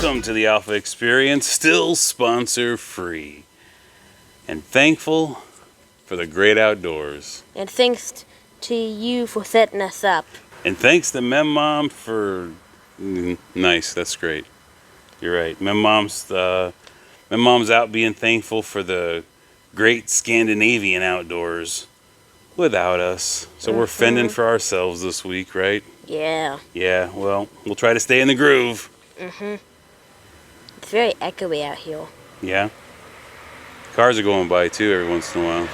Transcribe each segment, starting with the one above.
Welcome to the Alpha Experience, still sponsor-free. And thankful for the great outdoors. And thanks to you for setting us up. And thanks to Mem Mom for... Nice, that's great. You're right. Mem Mom's out being thankful for the great Scandinavian outdoors without us. So we're fending for ourselves this week, right? Yeah. Yeah, well, we'll try to stay in the groove. It's very echoey out here. Yeah. Cars are going by too every once in a while.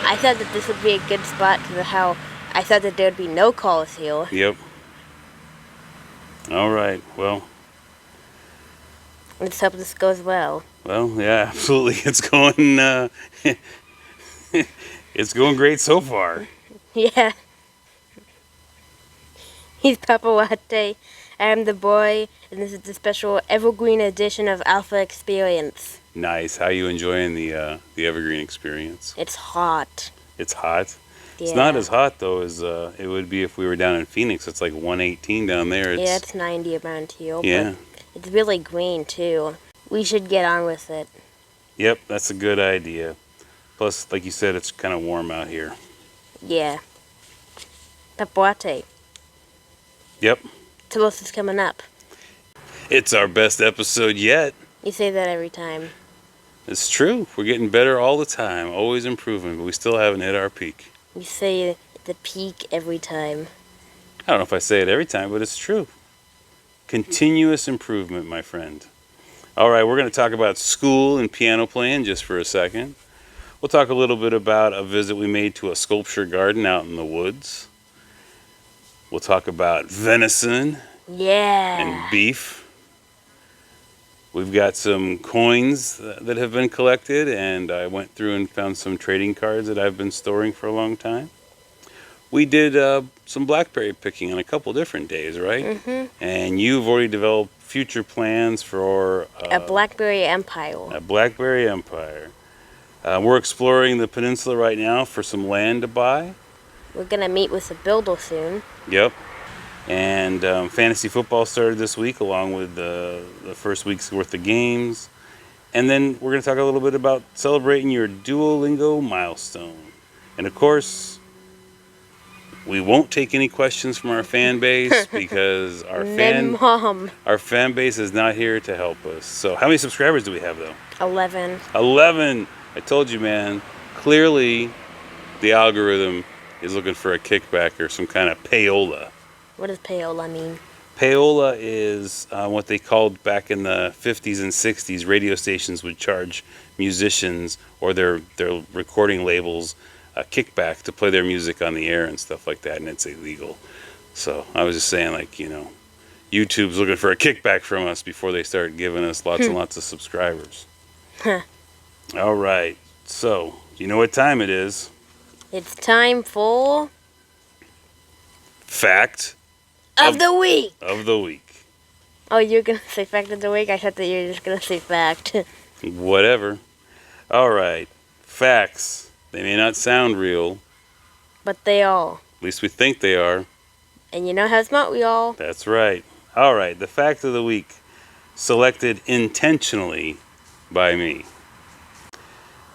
I thought that this would be a good spot because of how I thought that there would be no calls here. Yep. All right, well. Let's hope this goes well. Well, yeah, absolutely. It's going, it's going great so far. Yeah. He's Papahuate. I'm the boy, and this is the special Evergreen edition of AlphaXperience. Nice. How you enjoying the Evergreen experience? It's hot. It's hot. Yeah. It's not as hot though as it would be if we were down in Phoenix. It's like 118 down there. Yeah, it's 90 around here. Yeah. But it's really green too. We should get on with it. Yep, that's a good idea. Plus, like you said, it's kind of warm out here. Yeah. Papahuate. Yep. So what's this coming up? It's our best episode yet. You say that every time. It's true. We're getting better all the time, always improving, but we still haven't hit our peak. You say the peak every time. I don't know if I say it every time, but it's true. Continuous improvement, my friend. All right, we're going to talk about school and piano playing just for a second. We'll talk a little bit about a visit we made to a sculpture garden out in the woods. We'll talk about venison and beef. We've got some coins that have been collected, and I went through and found some trading cards that I've been storing for a long time. We did some blackberry picking on a couple different days, right? And you've already developed future plans for... a blackberry empire. A blackberry empire. We're exploring the peninsula right now for some land to buy. We're going to meet with a builder soon. Yep. And fantasy football started this week along with the first week's worth of games. And then we're going to talk a little bit about celebrating your Duolingo milestone. And of course, we won't take any questions from our fan base because our fan base is not here to help us. So how many subscribers do we have though? 11. 11! I told you, man. Clearly, the algorithm is looking for a kickback or some kind of payola. What does payola mean? Payola is what they called back in the 50s and 60s. Radio stations would charge musicians or their recording labels a kickback to play their music on the air and stuff like that, and it's illegal. So I was just saying, like, you know, YouTube's looking for a kickback from us before they start giving us lots and lots of subscribers. All right, so you know what time it is. It's time for... Fact of the week. Of the week. Oh, you're going to say fact of the week? I thought that you were just going to say fact. Whatever. All right. Facts. They may not sound real. But they are. At least we think they are. And you know how smart we are. That's right. All right. The fact of the week, selected intentionally by me.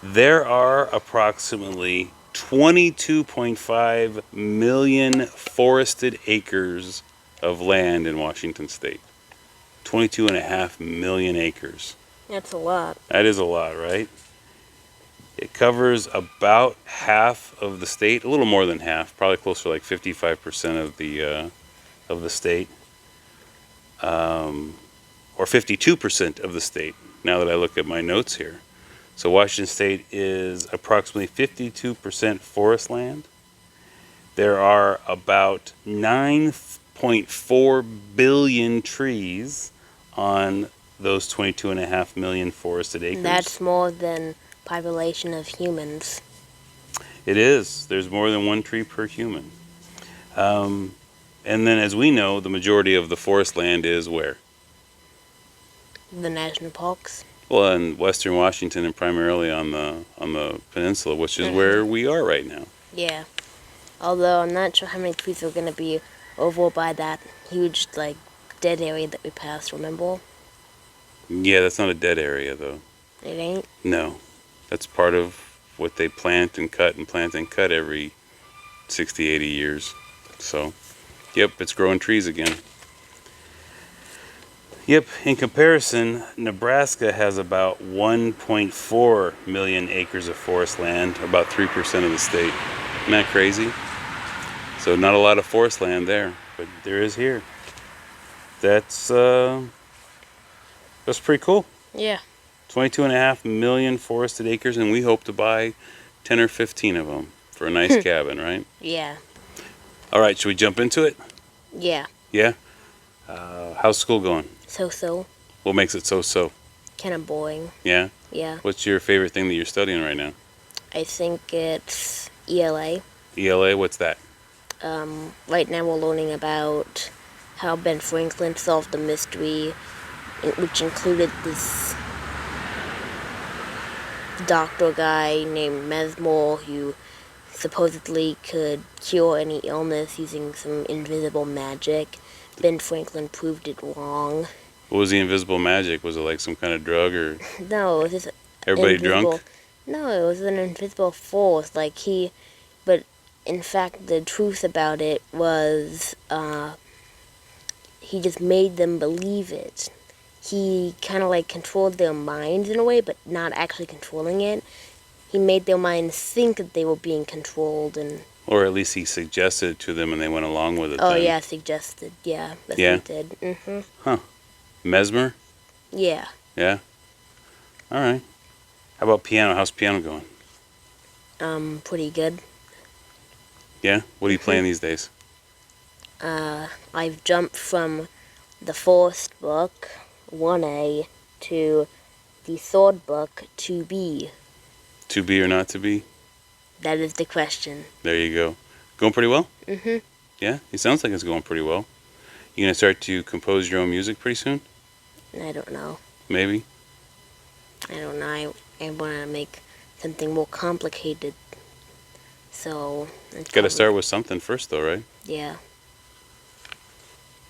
There are approximately 22.5 million forested acres of land in Washington State. 22.5 million acres. That's a lot. That is a lot, right? It covers about half of the state, a little more than half, probably closer to like 55% of the state, or 52% of the state. Now that I look at my notes here. So Washington State is approximately 52% forest land. There are about 9.4 billion trees on those 22.5 million forested acres. That's more than population of humans. It is. There's more than one tree per human. And then, as we know, the majority of the forest land is where? The national parks. Well, in western Washington and primarily on the peninsula, which is where we are right now. Yeah. Although I'm not sure how many trees are going to be over by that huge, like, dead area that we passed, remember? Yeah, that's not a dead area, though. It ain't? No. That's part of what they plant and cut and plant and cut every 60, 80 years. So, yep, it's growing trees again. Yep, in comparison, Nebraska has about 1.4 million acres of forest land, about 3% of the state. Isn't that crazy? So not a lot of forest land there, but there is here. That's pretty cool. Yeah. 22.5 million forested acres, and we hope to buy 10 or 15 of them for a nice cabin, right? Yeah. All right, should we jump into it? Yeah. Yeah? How's school going? So. What makes it so-so? Kind of boring. Yeah? Yeah. What's your favorite thing that you're studying right now? I think it's ELA. ELA, what's that? Right now we're learning about how Ben Franklin solved the mystery, which included this doctor guy named Mesmer who supposedly could cure any illness using some invisible magic. Ben Franklin proved it wrong. What was the invisible magic? Was it like some kind of drug or No, it was just everybody invisible. drunk? No, it was an invisible force. But in fact, the truth about it was, he just made them believe it. He kind of like controlled their minds in a way, but not actually controlling it. He made their minds think that they were being controlled, and Or at least he suggested it to them and they went along with it oh then. yeah, suggested. Yeah, that's Yeah? what he did. Mesmer? Yeah. Yeah? All right. How about piano? How's piano going? Pretty good. Yeah? What are you playing these days? I've jumped from the first book, 1A, to the third book, 2B. To be or not to be? That is the question. There you go. Going pretty well? Mm-hmm. Yeah? It sounds like it's going pretty well. You gonna start to compose your own music pretty soon? I don't know. Maybe? I don't know. I want to make something more complicated. So. Gotta start with something first though, right? Yeah.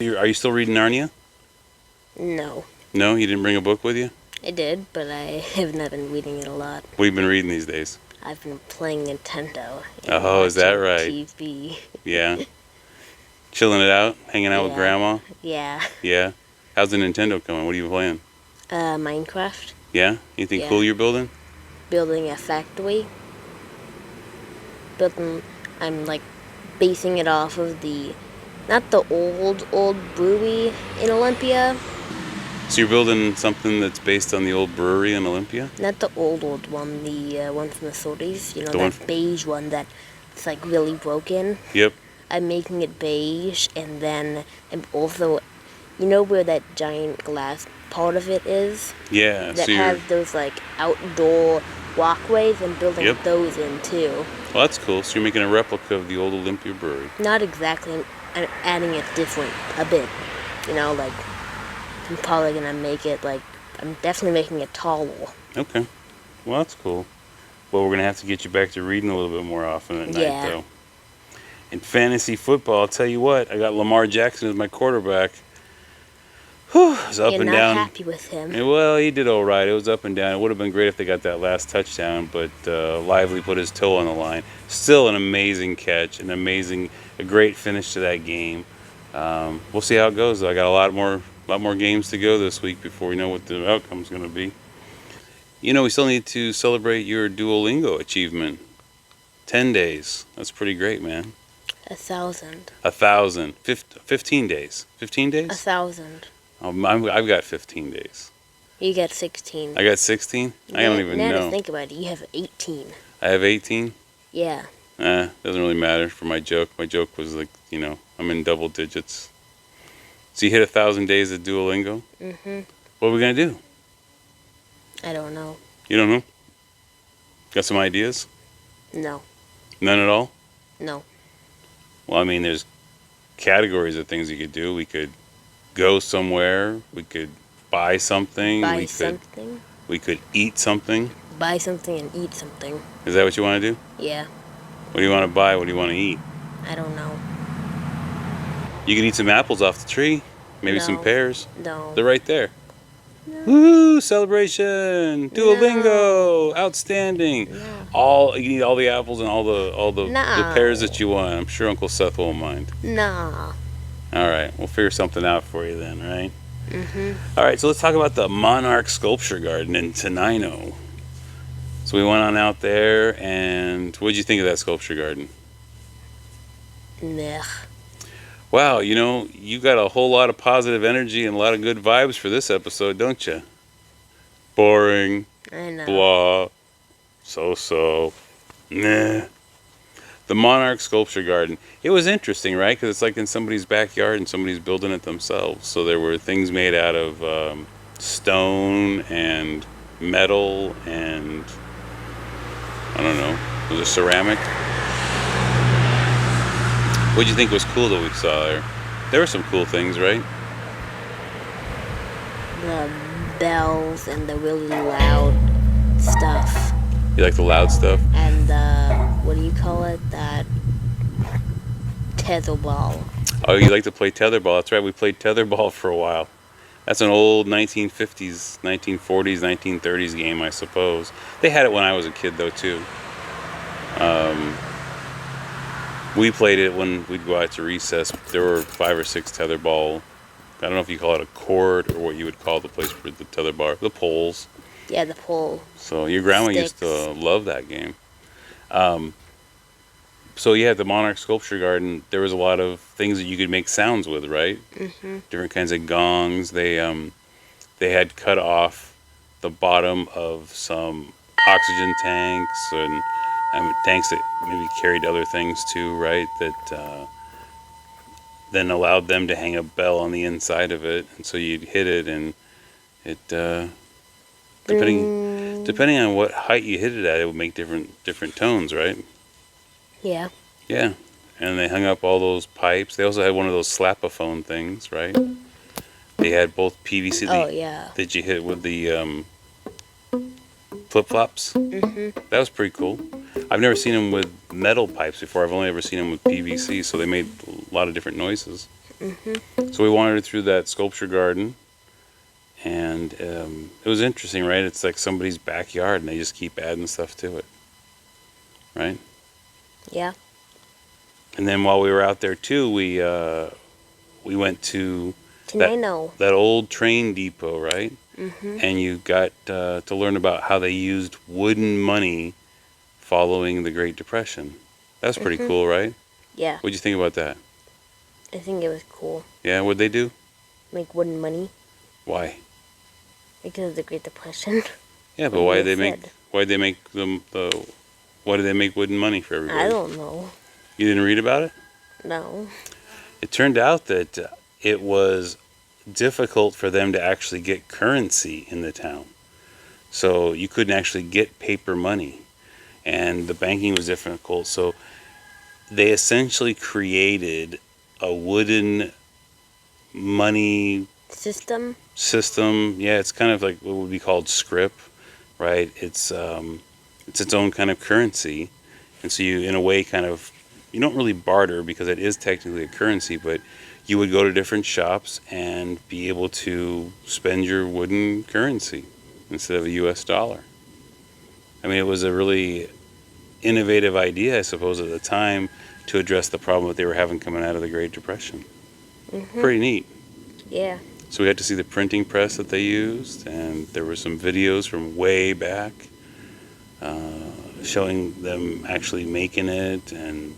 Are you still reading Narnia? No. No? You didn't bring a book with you? I did, but I have not been reading it a lot. What have you been reading these days? I've been playing Nintendo. Oh, is that right? TV. Yeah. Chilling it out? Hanging out with Yeah. Grandma? Yeah. Yeah. How's the Nintendo coming? What are you playing? Minecraft. Yeah? Anything Yeah. cool you're building? Building a factory. I'm like basing it off of not the old brewery in Olympia. So you're building something that's based on the old brewery in Olympia? Not the old one, the one from the 30s. You know, The that one- beige one that's like really broken. Yep. I'm making it beige, and then I'm also, you know where that giant glass part of it is? Yeah. That So you're, has those like outdoor walkways, and building Yep. those in too. well, that's cool. So you're making a replica of the old Olympia brewery. Not exactly. I'm adding it different a bit. You know, like I'm probably gonna make it like I'm definitely making it taller. Okay. Well, that's cool. Well, we're going to have to get you back to reading a little bit more often at Yeah. night, though. In fantasy football, I'll tell you what, I got Lamar Jackson as my quarterback. Whew, it was up You're and not down. happy with him. Yeah, well, he did all right. It was up and down. It would have been great if they got that last touchdown, but Lively put his toe on the line. Still an amazing catch, a great finish to that game. We'll see how it goes, though. I got a lot more games to go this week before we know what the outcome's going to be. You know, we still need to celebrate your Duolingo achievement. 10 days. That's pretty great, man. 1,000. 1,000. 15 days. 15 days? 1,000. I've got 15 days. You got 16. I got 16? I don't even now know. to think about it, you have 18. I have 18? Yeah. Doesn't really matter for my joke. My joke was like, I'm in double digits. So you hit 1,000 days of Duolingo? Mm-hmm. What are we going to do? I don't know. You don't know? Got some ideas? No. None at all? No. Well, I mean, there's categories of things you could do. We could go somewhere. We could buy something. Buy something. We could eat something. Buy something and eat something. Is that what you want to do? Yeah. What do you want to buy? What do you want to eat? I don't know. You could eat some apples off the tree. Maybe some No. pears. No. They're right there. Woo! Celebration! Duolingo! No. Outstanding! No. You need all the apples and all the pears that you want. I'm sure Uncle Seth won't mind. No. All right, we'll figure something out for you then, right? Mhm. All right, so let's talk about the Monarch Sculpture Garden in Tenino. So we went on out there, and what did you think of that sculpture garden? Meh. Wow, you got a whole lot of positive energy and a lot of good vibes for this episode, don't you? Boring, I know. blah, so, nah. The Monarch Sculpture Garden. It was interesting, right? Because it's like in somebody's backyard and somebody's building it themselves. So there were things made out of stone and metal and, I don't know, was it ceramic? What did you think was cool that we saw there? There were some cool things, right? The bells and the really loud stuff. You like the loud stuff? And the, what do you call it? That tetherball. Oh, you like to play tetherball. That's right, we played tetherball for a while. That's an old 1950s, 1940s, 1930s game, I suppose. They had it when I was a kid, though, too. We played it when we'd go out to recess. There were 5 or 6 tetherball. I don't know if you call it a court or what you would call the place for the tetherbar. The poles. Yeah, the pole. So your grandma used to love that game. So yeah, the Monarch Sculpture Garden, there was a lot of things that you could make sounds with, right? Mhm. Different kinds of gongs. They had cut off the bottom of some oxygen tanks and tanks that maybe carried other things too, right? That then allowed them to hang a bell on the inside of it, and so you'd hit it, and it depending on what height you hit it at, it would make different tones, right? Yeah. Yeah. And they hung up all those pipes. They also had one of those slapophone things, right? They had both PVC Yeah. that you hit with the flip-flops. Mhm. That was pretty cool. I've never seen them with metal pipes before. I've only ever seen them with PVC, so they made a lot of different noises. Mhm. So we wandered through that sculpture garden, and it was interesting, right? It's like somebody's backyard, and they just keep adding stuff to it, right? Yeah. And then while we were out there too, we went to Tenino. that old train depot, right? Mhm. And you got to learn about how they used wooden money following the Great Depression. That's pretty cool, right? Yeah. What'd you think about that? I think it was cool. Yeah, what'd they do? Make wooden money Why? because of the Great Depression. Yeah, but why did they make wooden money for everybody? I don't know. You didn't read about it? No. It turned out that it was difficult for them to actually get currency in the town. So you couldn't actually get paper money, and the banking was difficult. So they essentially created a wooden money System. system. Yeah, it's kind of like what would be called scrip, right? It's its own kind of currency, and so you, in a way, you don't really barter because it is technically a currency, but you would go to different shops and be able to spend your wooden currency instead of a U.S. dollar. I mean, it was a really innovative idea, I suppose, at the time to address the problem that they were having coming out of the Great Depression. Mhm. Pretty neat. Yeah. So we had to see the printing press that they used, and there were some videos from way back showing them actually making it, and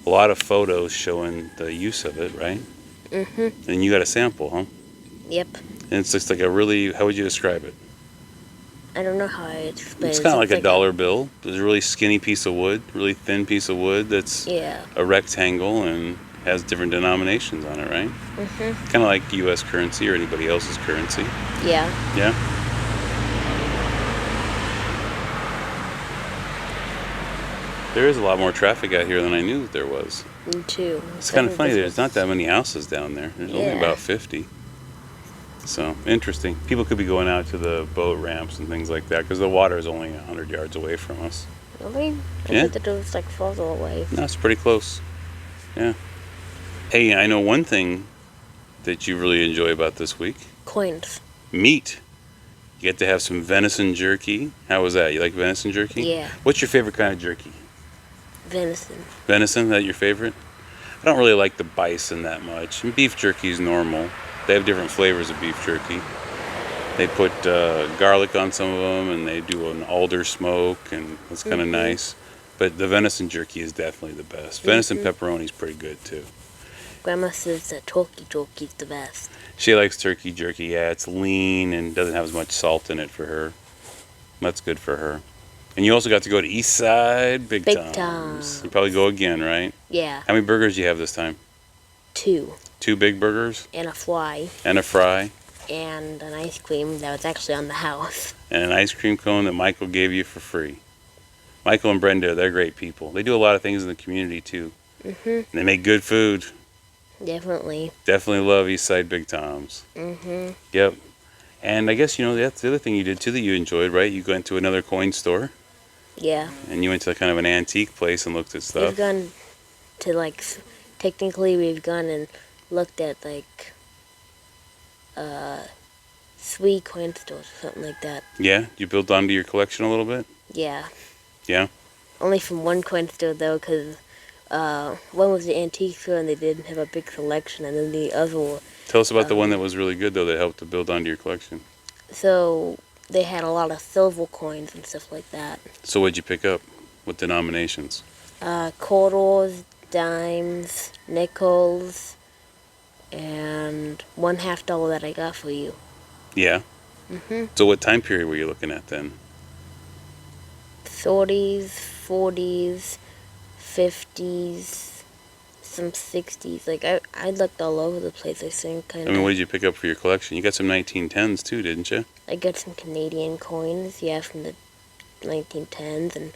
a lot of photos showing the use of it, right? Mhm. And you got a sample, huh? Yep. And it's just like a really, how would you describe it? I don't know how I explain. It's kind of like a dollar bill. There's a really skinny piece of wood, really thin piece of wood that's Yeah. a rectangle and has different denominations on it, right? Mhm. Kind of like U.S. currency or anybody else's currency. Yeah. Yeah? There is a lot more traffic out here than I knew that there was. Me too. It's kind of funny, there's not that many houses down there. There's only Yeah. about 50. So, interesting. People could be going out to the boat ramps and things like that because the water is only 100 yards away from us. Really? I Yeah. thought that it was like further away. No, it's pretty close. Yeah. Hey, I know one thing that you really enjoy about this week. Coins. Meat. You get to have some venison jerky. How was that? You like venison jerky? Yeah, What's your favorite kind of jerky? venison. Venison, is that your favorite? I don't really like the bison that much. And beef jerky is normal. They have different flavors of beef jerky. They put garlic on some of them, and they do an alder smoke, and it's kind of nice. But the venison jerky is definitely the best. Venison pepperoni is pretty good too. Grandma says that turkey jerky's the best. She likes turkey jerky. Yeah, it's lean and doesn't have as much salt in it for her. That's good for her. And you also got to go to East Side Big Tom's. Tom's. You probably go again, right? Yeah, How many burgers do you have this time? 2. 2 big burgers And a fly. and a fry And an ice cream that was actually on the house. and an ice cream cone that Michael gave you for free. Michael and Brenda, they're great people. They do a lot of things in the community too. And they make good food. Definitely. Definitely love East Side Big Tom's. Yep. And I guess, that's the other thing you did too that you enjoyed, right? You went to another coin store Yeah. and you went to kind of an antique place and looked at We've stuff. gone to technically we've gone and looked at 3 coin stores or something like that. Yeah? You built onto your collection a little bit? Yeah. Yeah? Only from one coin store though, because one was the antique store and they didn't have a big selection, and then the other one. Tell us about the one that was really good though that helped to build onto your collection. So they had a lot of silver coins and stuff like that. So what'd you pick up? What denominations? Quarters, dimes, nickels, and $1/2 that I got for you. Yeah? So what time period were you looking at then? 30s, 40s, 50s, some 60s. I looked all over the place, I think. I mean, what did you pick up for your collection? You got some 1910s too, didn't you? I got some Canadian coins, yeah, from the 1910s, and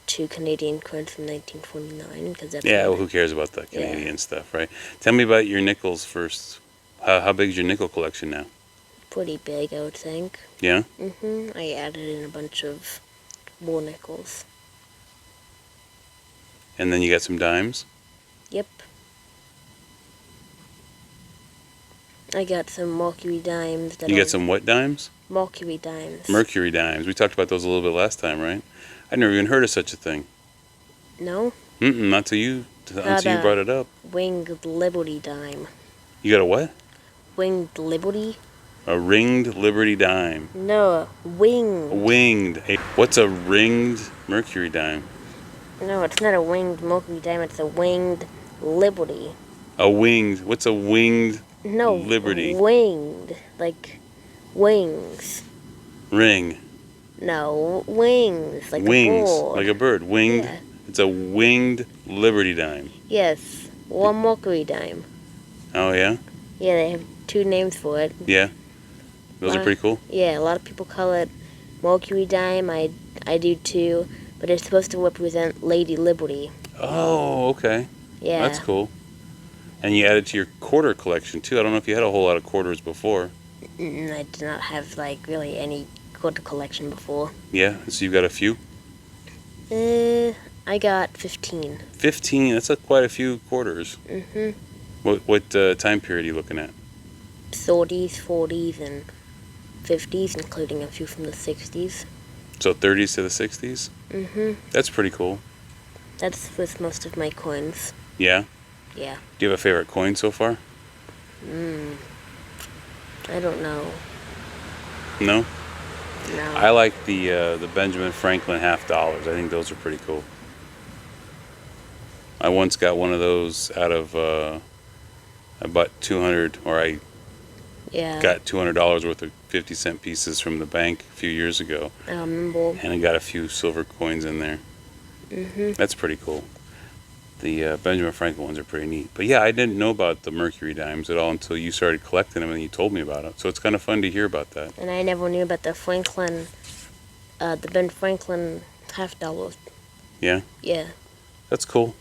2 Canadian coins from 1949, because that's Yeah, well, who cares about the Canadian stuff, right? Tell me about your nickels first. How big is your nickel collection now? pretty big, I would think. Yeah? I added in a bunch of more nickels. And then you got some dimes? Yep. I got some Mercury dimes. You got some what dimes? Mercury dimes. Mercury dimes. We talked about those a little bit last time, right? I'd never even heard of such a thing. No? Not till you brought it up. Winged Liberty dime. You got a what? Winged Liberty? A ringed Liberty dime. No, winged. Winged. What's a ringed Mercury dime? No, it's not a winged Mercury dime, it's a winged Liberty. A winged. What's a winged No, Liberty? winged. Like wings. Ring. No, wings. Like Wings. a bird. Like a bird. Winged. Yeah. It's a winged Liberty dime. Yes, or Mercury dime. Oh, yeah? Yeah, they have 2 names for it. Yeah. Those are pretty cool. Yeah, a lot of people call it Mercury dime. I do too, but it's supposed to represent Lady Liberty. Oh, okay. Yeah. That's cool. And you added to your quarter collection, too. I don't know if you had a whole lot of quarters before. I did not have really any quarter collection before. Yeah? So you've got a few? I got 15. 15? That's quite a few quarters. What time period are you looking at? 30s, 40s, and 50s, including a few from the 60s. So 30s to the 60s? That's pretty cool. That's with most of my coins. Yeah? Yeah. Do you have a favorite coin so far? I don't know. No? No. I like the Benjamin Franklin $50. I think those are pretty cool. I once got one of those out of, I bought 200, or I Yeah. got $200 worth of 50-cent pieces from the bank a few years ago. I remember. And I got a few silver coins in there. That's pretty cool. The Benjamin Franklin ones are pretty neat. But yeah, I didn't know about the Mercury dimes at all until you started collecting them and you told me about it. So it's kind of fun to hear about that. And I never knew about the Ben Franklin $50. Yeah? Yeah. That's cool.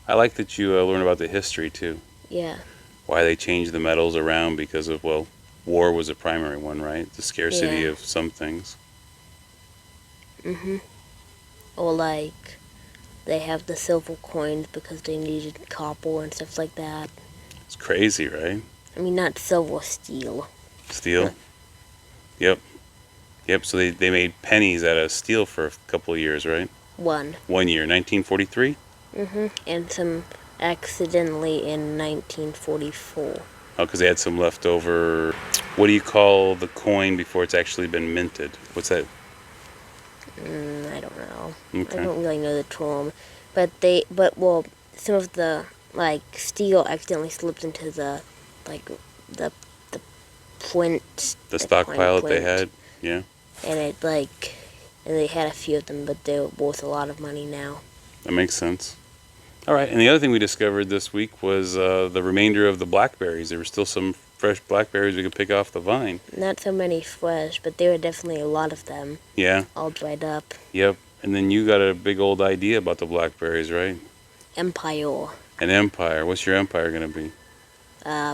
I like that you learn about the history too. Yeah. Why they changed the metals around because of, well, war was a primary one, right? The scarcity Yeah. of some things. Or they have the silver coins because they needed copper and stuff like that. It's crazy, right? I mean, not silver, steel. Steel? Yep. Yep. So they made pennies out of steel for a couple of years, right? One. 1 year, 1943. And some accidentally in 1944. Oh, because they had some left over. What do you call the coin before it's actually been minted? What's that? I don't know. Okay. I don't really know the term, but some of the like steel accidentally slipped into the like the print. The coin stockpile that they print, had. Yeah, and and they had a few of them, but they're worth a lot of money now. that makes sense. All right, and the other thing we discovered this week was the remainder of the blackberries. There were still some fresh blackberries we could pick off the vine. Not so many fresh, but there were definitely a lot of them. Yeah. All dried up. Yep. And then you got a big old idea about the blackberries, right? Empire. An empire. What's your empire going to be?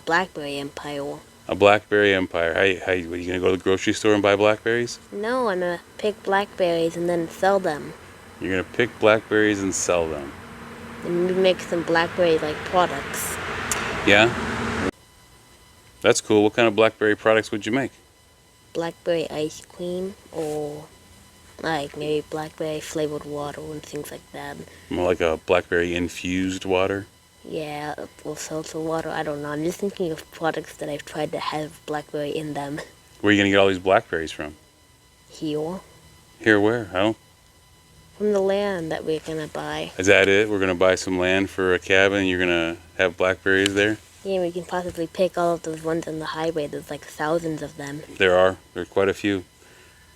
Blackberry empire. A blackberry empire. Are you going to go to the grocery store and buy blackberries? No, I'm gonna pick blackberries and then sell them. You're going to pick blackberries and sell them. And maybe make some blackberry-like products. Yeah? That's cool. What kind of blackberry products would you make? Blackberry ice cream, or like maybe blackberry flavored water and things like that. More like a blackberry infused water? Yeah, or seltzer water. I don't know. I'm just thinking of products that I've tried to have blackberry in them. Where are you going to get all these blackberries from? Here. Here, where? I don't. From the land that we're gonna buy. Is that it? We're going to buy some land for a cabin and you're going to have blackberries there? Yeah, we can possibly pick all of those ones on the highway. There's like thousands of them. There are. There are quite a few.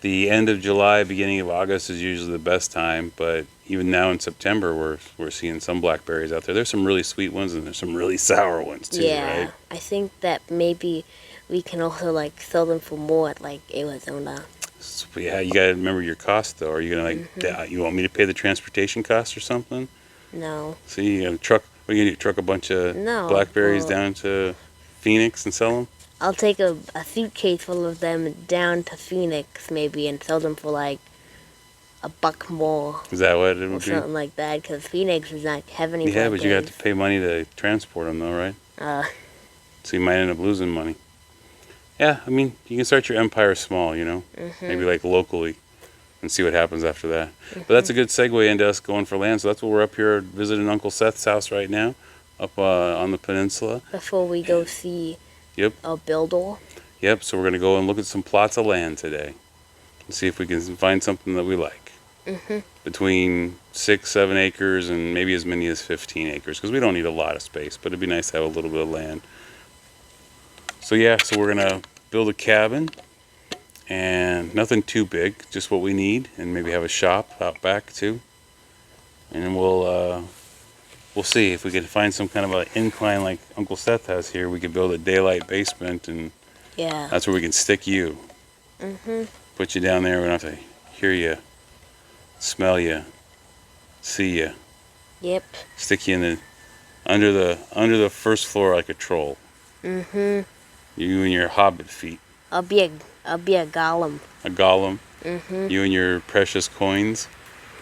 The end of July, beginning of August is usually the best time, but even now in September, we're seeing some blackberries out there. There's some really sweet ones and there's some really sour ones too, Yeah, right? I think that maybe we can also like sell them for more at like Arizona. So, yeah, you got to remember your cost though. Are you gonna you want me to pay the transportation cost or something? No. So you gonna truck? What are you gonna do? Truck a bunch of No, blackberries well- down to Phoenix and sell them? I'll take a suitcase full of them down to Phoenix maybe and sell them for like $1 more Is that what it or would be? something like that because Phoenix does not have any Yeah, but you got to blackberries. pay money to transport them though, right? Uh, So you might end up losing money. Yeah, I mean, you can start your empire small, you know, maybe like locally, and see what happens after that. But that's a good segue into us going for land. So that's what we're up here visiting Uncle Seth's house right now, up on the peninsula. before we go see Yep. a builder. Yep. So we're gonna go and look at some plots of land today, and see if we can find something that we like. Between 6, 7 acres and maybe as many as 15 acres, because we don't need a lot of space, but it'd be nice to have a little bit of land. So yeah, so we're gonna build a cabin, and nothing too big, just what we need, and maybe have a shop out back too. And then we'll see if we can find some kind of an incline like Uncle Seth has here. We could build a daylight basement, and Yeah. that's where we can stick you. Put you down there. We don't have to hear you, smell you, see you. Yep. Stick you in the under the first floor like a troll. You and your hobbit feet. I'll be a golem. A golem. You and your precious coins.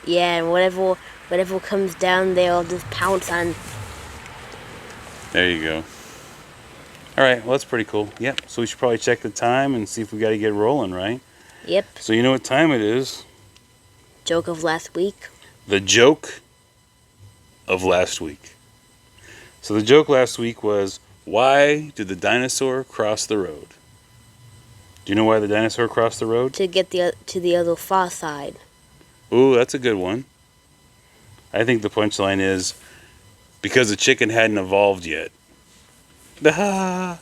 Yeah, and whatever comes down there, I'll just pounce on. There you go. All right, well that's pretty cool. Yep. So we should probably check the time and see if we got to get rolling, right? Yep. So you know what time it is? Joke of last week. The joke of last week. So the joke last week was, why did the dinosaur cross the road? Do you know why the dinosaur crossed the road? To get to the other far side. Ooh, that's a good one. I think the punchline is because the chicken hadn't evolved yet. Ah.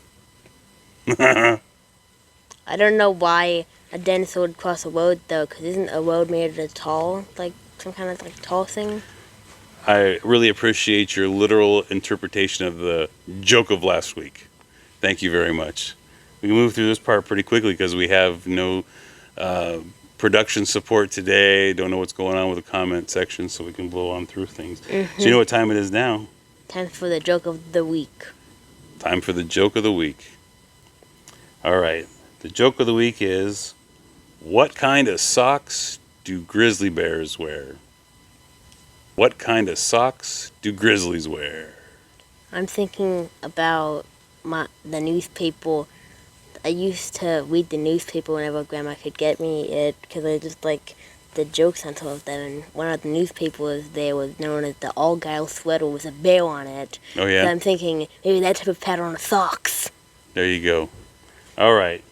I don't know why a dinosaur would cross a road though, because isn't a road made of tall, like some kind of like tall thing? I really appreciate your literal interpretation of the joke of last week. Thank you very much. We can move through this part pretty quickly because we have no production support today. Don't know what's going on with the comment section, so we can blow on through things. So you know what time it is now? Time for the joke of the week. Time for the joke of the week. All right. The joke of the week is, what kind of socks do grizzly bears wear? What kind of socks do grizzlies wear? I'm thinking about the newspaper I used to read the newspaper whenever Grandma could get me it because I just like the jokes on some of them. And one of the newspapers there was known as the Argyle sweater with a bear on it. Oh, yeah? So I'm thinking maybe that type of pattern on the socks. There you go. All right.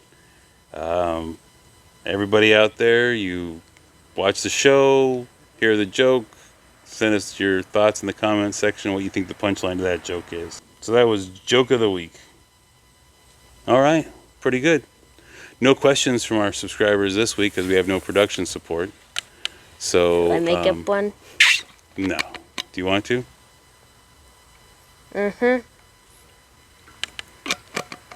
Everybody out there, you watch the show, hear the joke, send us your thoughts in the comments section, what you think the punchline to that joke is. So that was Joke of the Week. All right. Pretty good. No questions from our subscribers this week because we have no production support. So, Should I make up one? No. Do you want to? Mm-hmm.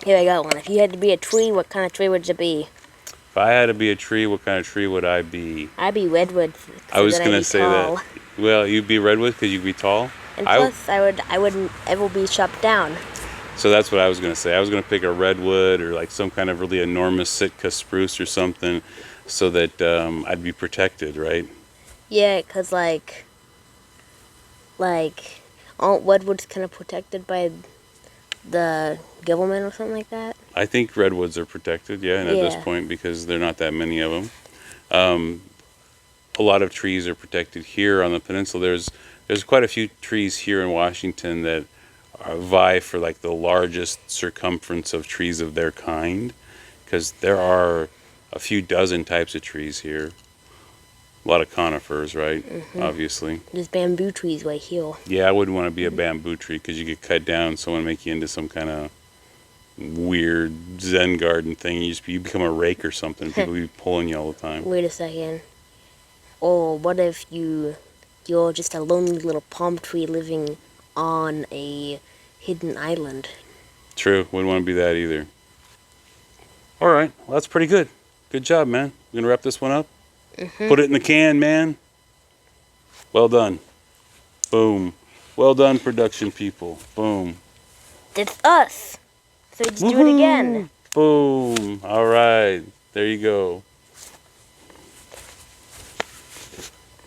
Here, I got one. If you had to be a tree, what kind of tree would you be? If I had to be a tree, what kind of tree would I be? I'd be redwood. I was going to say tall. that. Well, you'd be redwood because you'd be tall? And plus, I wouldn't ever be chopped down. So that's what I was going to say. I was going to pick a redwood or like some kind of really enormous Sitka spruce or something so that I'd be protected, right? Yeah, because like, aren't redwoods kind of protected by the government or something like that? I think redwoods are protected, yeah, and at this point because there are not that many of them. A lot of trees are protected here on the peninsula. There's quite a few trees here in Washington that vie for like the largest circumference of trees of their kind because there are a few dozen types of trees here. A lot of conifers, right? Mm-hmm. Obviously. There's bamboo trees right here. Yeah, I wouldn't want to be a bamboo tree because you get cut down, someone make you into some kind of weird Zen garden thing. You become a rake or something. People be pulling you all the time. Wait a second. Or what if you're just a lonely little palm tree living on a hidden island? True. Wouldn't want to be that either. All right. Well, that's pretty good. Good job, man. We're going to wrap this one up. Mm-hmm. Put it in the can, man. Well done. Boom. Well done, production people. Boom. It's us. So just do it again. Boom. All right. There you go.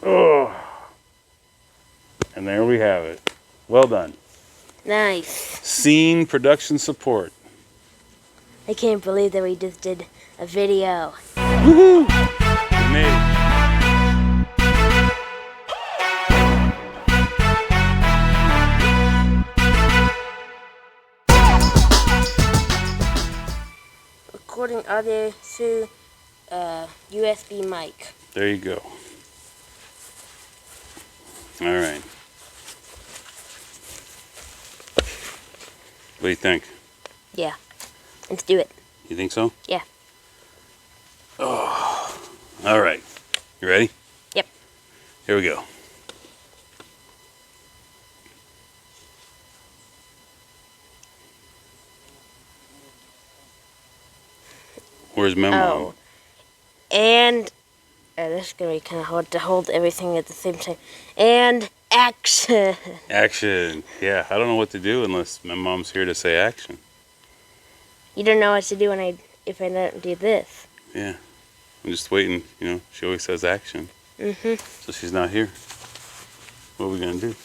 Oh. And there we have it. Well done. Nice. Scene production support. I can't believe that we just did a video. Woohoo! We made it. Recording audio through USB mic. There you go. All right. What do you think? Yeah. Let's do it. You think so? Yeah. Oh. All right. You ready? Yep. Here we go. Where's Memo? Oh. And this is going to be kind of hard to hold everything at the same time. And action. Action. Yeah, I don't know what to do unless my mom's here to say action. You don't know what to do if I don't do this. Yeah. I'm just waiting, you know. She always says action. Mm-hmm. So she's not here. What are we going to do?